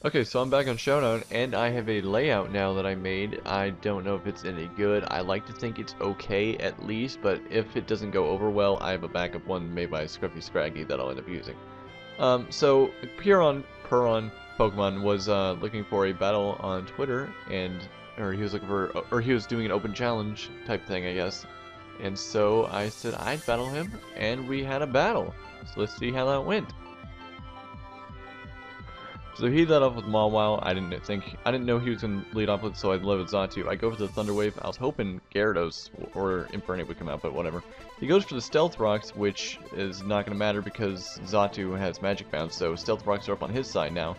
Okay, so I'm back on Showdown, and I have a layout now that I made. I don't know if it's any good. I like to think it's okay at least, but if it doesn't go over well, I have a backup one made by Scruffy Scraggy that I'll end up using. So Puron Pokemon was looking for a battle on Twitter, or he was looking for, or he was doing an open challenge type thing, I guess. And so I said I'd battle him, and we had a battle. So let's see how that went. So he led off with Mawile. I didn't know he was gonna lead off with, so I led with Xatu. I go for the Thunder Wave. I was hoping Gyarados or Infernape would come out, but whatever. He goes for the Stealth Rocks, which is not gonna matter because Xatu has Magic Bounce, so Stealth Rocks are up on his side now.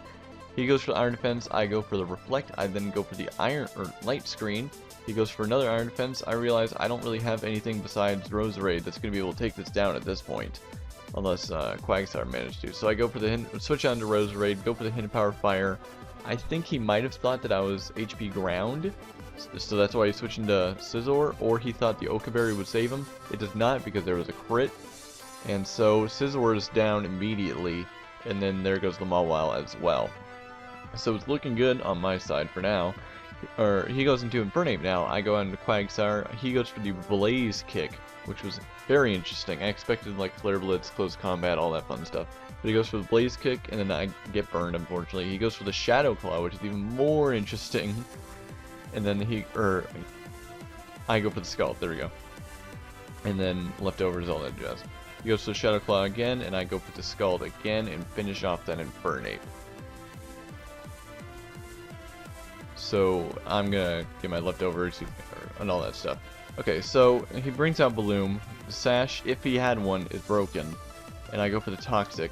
He goes for the Iron Defense. I go for the Reflect. I then go for the Iron or Light Screen. He goes for another Iron Defense. I realize I don't really have anything besides Roserade that's gonna be able to take this down at this point. Unless Quagsire managed to. So I go for the switch on to Roserade, go for the Hidden Power Fire. I think he might have thought that I was HP Ground, so that's why he switched into Scizor, or he thought the Okaberry would save him. It does not because there was a crit, and so Scizor is down immediately, and then there goes the Mawile as well. So it's looking good on my side for now. Or he goes into Infernape now. I go into Quagsire. He goes for the Blaze Kick, which was very interesting. I expected like Flare Blitz, close combat, all that fun stuff. But he goes for the Blaze Kick, and then I get burned, unfortunately. He goes for the Shadow Claw, which is even more interesting. And then I go for the Scald. There we go. And then leftovers, all that jazz. He goes for the Shadow Claw again, and I go for the Scald again, and finish off that Infernape. So I'm gonna get my leftovers and all that stuff. Okay, so he brings out Bloom. The Sash, if he had one, is broken. And I go for the Toxic.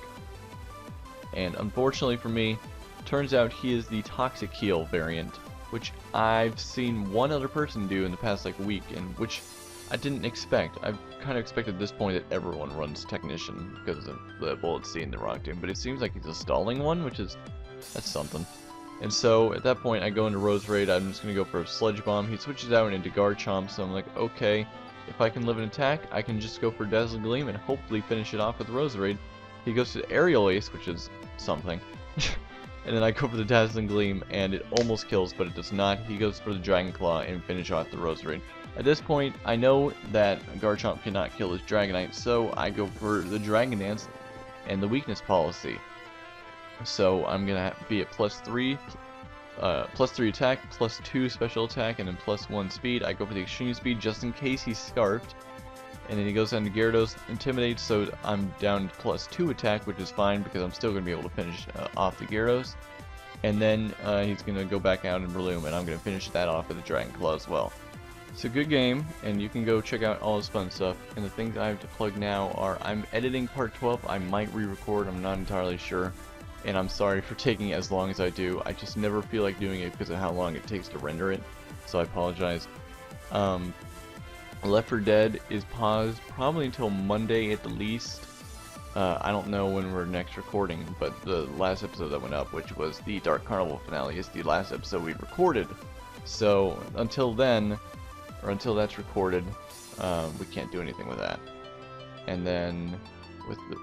And unfortunately for me, turns out he is the Toxic Heal variant, which I've seen one other person do in the past like week, and which I didn't expect. I've kind of expected at this point that everyone runs Technician because of the Bullet Seed and the Rock Tomb, but it seems like he's a stalling one, that's something. And so at that point I go into Roserade. I'm just going to go for a Sludge Bomb. He switches out into Garchomp, so I'm like, okay, if I can live an attack, I can just go for Dazzling Gleam and hopefully finish it off with Roserade. He goes to Aerial Ace, which is something. And then I go for the Dazzling Gleam, and it almost kills, but it does not. He goes for the Dragon Claw and finish off the Roserade. At this point, I know that Garchomp cannot kill his Dragonite, so I go for the Dragon Dance and the Weakness Policy. So I'm gonna be at +3 attack, +2 special attack, and then +1 speed. I go for the extreme speed just in case he's scarfed, and then he goes down to Gyarados, Intimidates, so I'm down to +2 attack, which is fine because I'm still gonna be able to finish off the Gyarados. And then he's gonna go back out and Breloom, and I'm gonna finish that off with the Dragon Claw as well. It's a good game, and you can go check out all this fun stuff. And the things I have to plug now are I'm editing part 12. I might re-record. I'm not entirely sure. And I'm sorry for taking as long as I do. I just never feel like doing it because of how long it takes to render it, so I apologize. Left 4 Dead is paused probably until Monday at the least. I don't know when we're next recording, but the last episode that went up, which was the Dark Carnival finale, is the last episode we recorded. So until then, or until that's recorded, we can't do anything with that. And then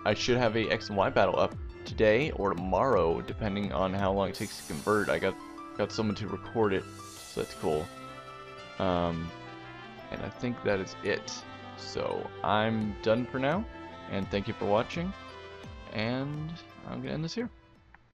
I should have a X and Y battle up today or tomorrow, depending on how long it takes to convert. I got someone to record it, so that's cool. And I think that is it. So I'm done for now, and thank you for watching, and I'm gonna end this here.